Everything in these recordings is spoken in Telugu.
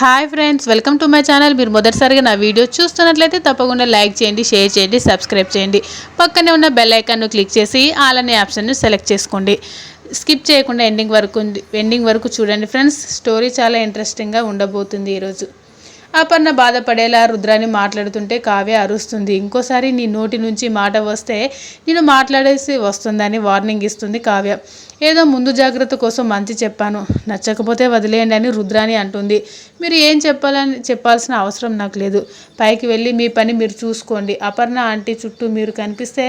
Hi friends, welcome to my channel. మీరు మొదటిసారిగా నా వీడియో చూస్తున్నట్లయితే తప్పకుండా లైక్ చేయండి, షేర్ చేయండి, సబ్స్క్రైబ్ చేయండి. పక్కనే ఉన్న బెల్ ఐకాన్ను క్లిక్ చేసి ఆల్ అనే ఆప్షన్ను సెలెక్ట్ చేసుకోండి. స్కిప్ చేయకుండా ఎండింగ్ వరకు చూడండి ఫ్రెండ్స్. స్టోరీ చాలా ఇంట్రెస్టింగ్గా ఉండబోతుంది ఈరోజు. అపర్ణ బాధపడేలా రుద్రాని మాట్లాడుతుంటే కావ్య అరుస్తుంది. ఇంకోసారి నీ నోటి నుంచి మాట వస్తే నేను మాట్లాడేసి వస్తుందని వార్నింగ్ ఇస్తుంది కావ్య. ఏదో ముందు జాగ్రత్త కోసం మంచి చెప్పాను, నచ్చకపోతే వదిలేయండి అని రుద్రాని అంటుంది. మీరు ఏం చెప్పాల్సిన అవసరం నాకు లేదు. పైకి వెళ్ళి మీ పని మీరు చూసుకోండి. అపర్ణ ఆంటీ చుట్టూ మీరు కనిపిస్తే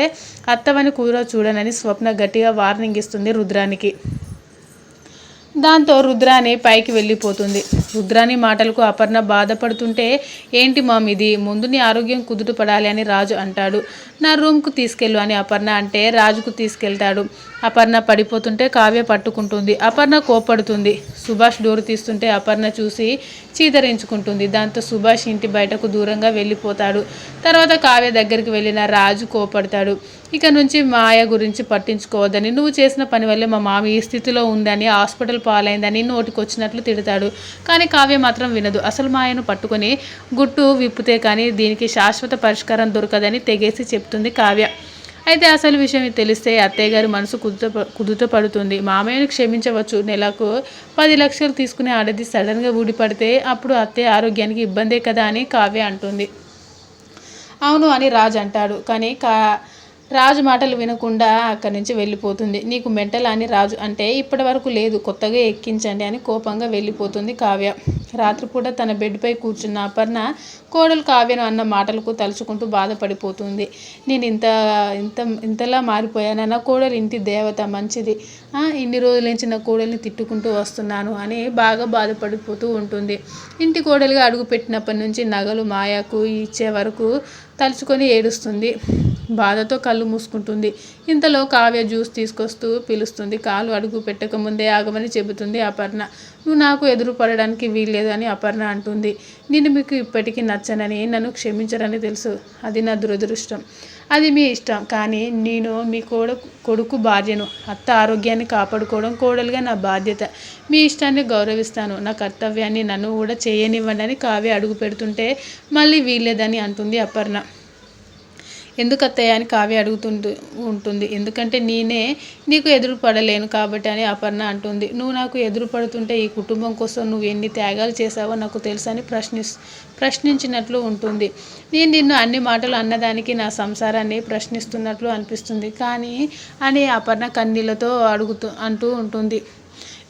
అత్తవని కూడా చూడనని స్వప్న గట్టిగా వార్నింగ్ ఇస్తుంది రుద్రానికి. దాంతో రుద్రాని పైకి వెళ్ళిపోతుంది. రుద్రాని మాటలకు అపర్ణ బాధపడుతుంటే, ఏంటి మామ్ ఇది, ముందు నీ ఆరోగ్యం కుదుట పడాలి అని రాజు అంటాడు. నా రూమ్కు తీసుకెళ్ళు అని అపర్ణ అంటే రాజుకు తీసుకెళ్తాడు. అపర్ణ పడిపోతుంటే కావ్య పట్టుకుంటుంది. అపర్ణ కోపడుతుంది. సుభాష్ డోరు తీస్తుంటే అపర్ణ చూసి చీదరించుకుంటుంది. దాంతో సుభాష్ ఇంటి బయటకు దూరంగా వెళ్ళిపోతాడు. తర్వాత కావ్య దగ్గరికి వెళ్ళిన రాజు కోపడతాడు. ఇక నుంచి మాయ గురించి పట్టించుకోవద్దని, నువ్వు చేసిన పని వల్లే మా మామ ఈ స్థితిలో ఉందని, హాస్పిటల్ పాలైందని నోటికొచ్చినట్లు తిడతాడు. కానీ కావ్య మాత్రం వినదు. అసలు మాయను పట్టుకొని గుట్టు విప్పితే కానీ దీనికి శాశ్వత పరిష్కారం దొరకదని తెగేసి చెప్తుంది కావ్య. అయితే అసలు విషయం తెలిస్తే అత్తయ్య గారి మనసు కుదుట పడుతుంది. మామయ్యను క్షమించవచ్చు, నెలకు 10 లక్షలు తీసుకునే ఆడది సడన్గా ఊడిపడితే అప్పుడు అత్తయ్య ఆరోగ్యానికి ఇబ్బందే కదా అని కావ్య అంటుంది. అవును అని రాజు అంటాడు. కానీ రాజు మాటలు వినకుండా అక్కడి నుంచి వెళ్ళిపోతుంది. నీకు మెంటల్ అని రాజు అంటే ఇప్పటి వరకు లేదు, కొత్తగా ఎక్కించండి అని కోపంగా వెళ్ళిపోతుంది కావ్య. రాత్రిపూట తన బెడ్పై కూర్చున్న అపర్ణ కోడలు కావ్యను అన్న మాటలకు తలుచుకుంటూ బాధపడిపోతుంది. నేను ఇంతలా మారిపోయాను, నా కోడలు ఇంటి దేవత, మంచిది, ఇన్ని రోజుల నుంచి నా కోడల్ని తిట్టుకుంటూ వస్తున్నాను అని బాగా బాధపడిపోతూ ఉంటుంది. ఇంటి కోడలుగా అడుగు పెట్టినప్పటి నుంచి నగలు మాయకు ఇచ్చే వరకు తలుచుకొని ఏడుస్తుంది. బాధతో కళ్ళు మూసుకుంటుంది. ఇంతలో కావ్య జ్యూస్ తీసుకొస్తూ పిలుస్తుంది. కాలు అడుగు పెట్టకముందే ఆగమని చెబుతుంది అపర్ణ. నువ్వు నాకు ఎదురు పడడానికి వీల్లేదు అని అపర్ణ అంటుంది. నేను మీకు ఇప్పటికీ నచ్చనని, నన్ను క్షమించరని తెలుసు. అది నా దురదృష్టం. అది మీ ఇష్టం. కానీ నేను మీ కొడుకు భార్యను. అత్త ఆరోగ్యాన్ని కాపాడుకోవడం కోడలుగా నా బాధ్యత. మీ ఇష్టాన్ని గౌరవిస్తాను. నా కర్తవ్యాన్ని నన్ను కూడా చేయనివ్వండి అని కావ్య అడుగు పెడుతుంటే మళ్ళీ వీల్లేదని అంటుంది అపర్ణ. ఎందుకు అత్తయ్య అని కావ్య ఉంటుంది. ఎందుకంటే నేనే నీకు ఎదురు పడలేను కాబట్టి అని అపర్ణ అంటుంది. నువ్వు నాకు ఎదురు పడుతుంటే ఈ కుటుంబం కోసం నువ్వు ఎన్ని త్యాగాలు చేసావో నాకు తెలుసని ప్రశ్నించినట్లు ఉంటుంది. నేను నిన్ను అన్ని మాటలు అన్నదానికి నా సంసారాన్ని ప్రశ్నిస్తున్నట్లు అనిపిస్తుంది కానీ అని అపర్ణ కన్నీళ్లతో అంటూ ఉంటుంది.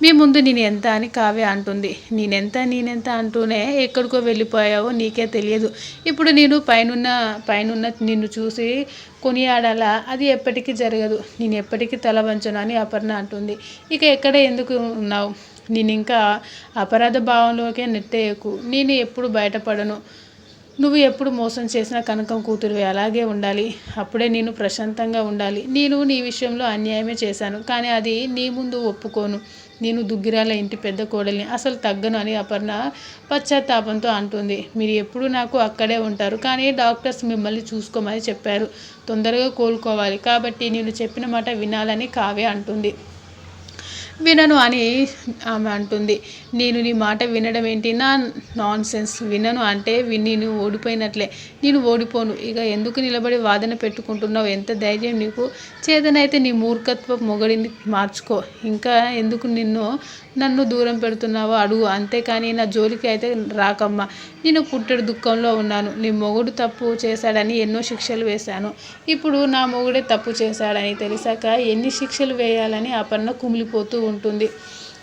మీ ముందు నేను ఎంత అని కావ్య అంటుంది. నేనెంత అంటూనే ఎక్కడికో వెళ్ళిపోయావో నీకే తెలియదు. ఇప్పుడు నేను పైనున్న నిన్ను చూసి కొనియాడాలా, అది ఎప్పటికీ జరగదు. నేను ఎప్పటికీ తల వంచను అని అపర్ణ అంటుంది. ఇక ఎక్కడ ఎందుకు ఉన్నావు, నేను ఇంకా అపరాధ భావంలోకే నెట్టేయకు. నేను ఎప్పుడు బయటపడను. నువ్వు ఎప్పుడు మోసం చేసిన కనకం కూతురువి అలాగే ఉండాలి. అప్పుడే నేను ప్రశాంతంగా ఉండాలి. నేను నీ విషయంలో అన్యాయమే చేశాను కానీ అది నీ ముందు ఒప్పుకోను. నేను దుగ్గిరాల ఇంటి పెద్ద కోడల్ని, అసలు తగ్గను అని అపర్ణ పశ్చాత్తాపంతో అంటుంది. మీరు ఎప్పుడు నాకు అక్కడే ఉంటారు కానీ డాక్టర్స్ మిమ్మల్ని చూసుకోమని చెప్పారు. తొందరగా కోలుకోవాలి కాబట్టి నేను చెప్పిన మాట వినాలని కావ్య అంటుంది. వినను అని ఆమె అంటుంది. నేను నీ మాట వినడం ఏంటి, నా నాన్ సెన్స్. వినను అంటే నేను ఓడిపోయినట్లే. నేను ఓడిపోను. ఇక ఎందుకు నిలబడి వాదన పెట్టుకుంటున్నావు, ఎంత ధైర్యం నీకు? చేతనైతే నీ మూర్ఖత్వ మొగడిని మార్చుకో. ఇంకా ఎందుకు నన్ను దూరం పెడుతున్నావో అడుగు, అంతేకాని నా జోలికి అయితే రాకమ్మా. నేను పుట్టెడు దుఃఖంలో ఉన్నాను. నీ మొగుడు తప్పు చేశాడని ఎన్నో శిక్షలు వేశాను. ఇప్పుడు నా మొగుడే తప్పు చేశాడని తెలిసాక ఎన్ని శిక్షలు వేయాలని అపర్ణ కుమిలిపోతూ ఉంటుంది.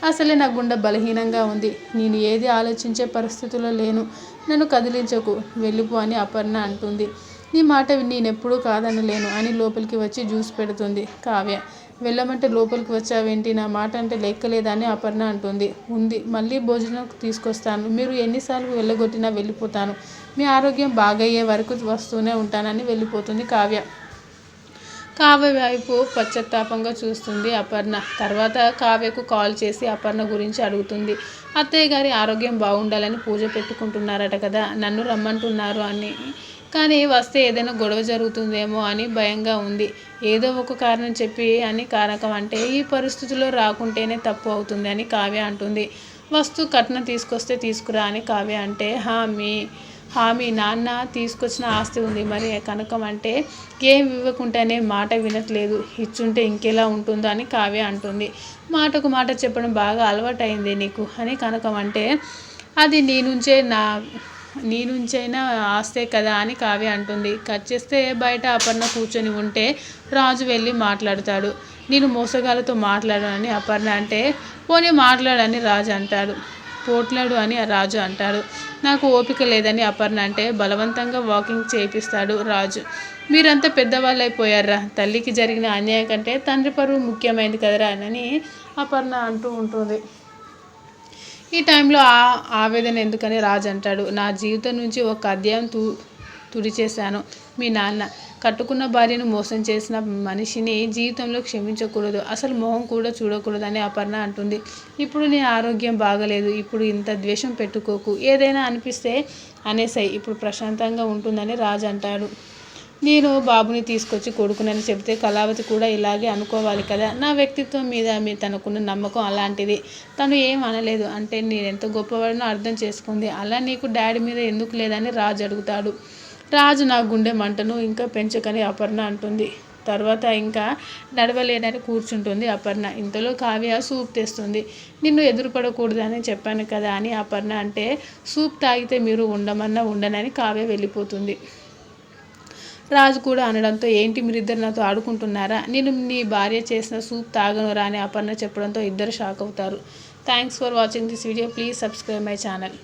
అసలే నా గుండె బలహీనంగా ఉంది. నేను ఏది ఆలోచించే పరిస్థితిలో లేను. నన్ను కదిలించకు, వెళ్ళిపో అని అపర్ణ అంటుంది. నీ మాట నేనెప్పుడూ కాదనలేను అని లోపలికి వచ్చి జ్యూస్ పెడుతుంది కావ్య. వెళ్ళమంటే లోపలికి వచ్చావేంటి, నా మాట అంటే లెక్కలేదా అని అపర్ణ అంటుంది. ఉంది, మళ్ళీ భోజనం తీసుకొస్తాను. మీరు ఎన్నిసార్లు వెళ్ళగొట్టినా వెళ్ళిపోతాను. మీ ఆరోగ్యం బాగయ్యే వరకు వస్తూనే ఉంటానని వెళ్ళిపోతుంది కావ్య. కావ్య వైపు పశ్చాత్తాపంగా చూస్తుంది అపర్ణ. తర్వాత కావ్యకు కాల్ చేసి అపర్ణ గురించి అడుగుతుంది. అత్తయ్య గారి ఆరోగ్యం బాగుండాలని పూజ పెట్టుకుంటున్నారట కదా, నన్ను రమ్మంటున్నారు అని. కానీ వస్తే ఏదైనా గొడవ జరుగుతుందేమో అని భయంగా ఉంది. ఏదో ఒక కారణం చెప్పి అని కారకం అంటే ఈ పరిస్థితుల్లో రాకుంటేనే తప్పు అవుతుంది అని కావ్య అంటుంది. కట్నం తీసుకొస్తే తీసుకురా అని కావ్య అంటే, మీ నాన్న తీసుకొచ్చిన ఆస్తి ఉంది, మరి కనకం అంటే ఏం ఇవ్వకుండానే మాట వినట్లేదు, ఇచ్చుంటే ఇంకెలా ఉంటుందో అని కావ్య అంటుంది. మాటకు మాట చెప్పడం బాగా అలవాటైంది నీకు అని కనకం అంటే, అది నీ నుంచైనా ఆస్తే కదా అని కావ్య అంటుంది. కట్ చేస్తే బయట అపర్ణ కూర్చొని ఉంటే రాజు వెళ్ళి మాట్లాడతాడు. నేను మోసగాలతో మాట్లాడానని అపర్ణ అంటే, పోనీ మాట్లాడని రాజు అంటాడు. పోట్లాడు అని రాజు అంటాడు. నాకు ఓపిక లేదని అపర్ణ అంటే బలవంతంగా వాకింగ్ చేయిస్తాడు రాజు. మీరంతా పెద్దవాళ్ళు అయిపోయారా, తల్లికి జరిగిన అన్యాయం కంటే తండ్రి పరువు ముఖ్యమైనది కదరా అని అపర్ణ అంటూ ఉంటుంది. ఈ టైంలో ఆవేదన ఎందుకని రాజు అంటాడు, నా జీవితం నుంచి ఒక అధ్యాయం తుడిచేశాను. మీ నాన్న కట్టుకున్న భార్యను మోసం చేసిన మనిషిని జీవితంలో క్షమించకూడదు, అసలు మొహం కూడా చూడకూడదు అని అపర్ణ అంటుంది. ఇప్పుడు నీ ఆరోగ్యం బాగలేదు, ఇప్పుడు ఇంత ద్వేషం పెట్టుకోకు, ఏదైనా అనిపిస్తే అనేసాయి, ఇప్పుడు ప్రశాంతంగా ఉంటుందని రాజు అంటాడు. నేను బాబుని తీసుకొచ్చి కొడుకునని చెబితే కళావతి కూడా ఇలాగే అనుకోవాలి కదా, నా వ్యక్తిత్వం మీద తనకున్న నమ్మకం అలాంటిది. తను ఏం అనలేదు అంటే నేనెంత గొప్పవాడినో అర్థం చేసుకుంది. అలా నీకు డాడీ మీద ఎందుకు లేదని రాజు అడుగుతాడు. రాజు నా గుండె మంటను ఇంకా పెంచకని అపర్ణ అంటుంది. తర్వాత ఇంకా నడవలేదని కూర్చుంటుంది అపర్ణ. ఇంతలో కావ్య సూప్ తెస్తుంది. నిన్ను ఎదురుపడకూడదని చెప్పాను కదా అని అపర్ణ అంటే, సూప్ తాగితే మీరు ఉండమన్నా ఉండనని కావ్య వెళ్ళిపోతుంది. రాజు కూడా అనడంతో, ఏంటి మీరిద్దరు నాతో ఆడుకుంటున్నారా, నేను నీ భార్య చేసిన సూప్ తాగనురా అని అపర్ణ చెప్పడంతో ఇద్దరు షాక్ అవుతారు. Thanks for watching this video. Please subscribe my channel.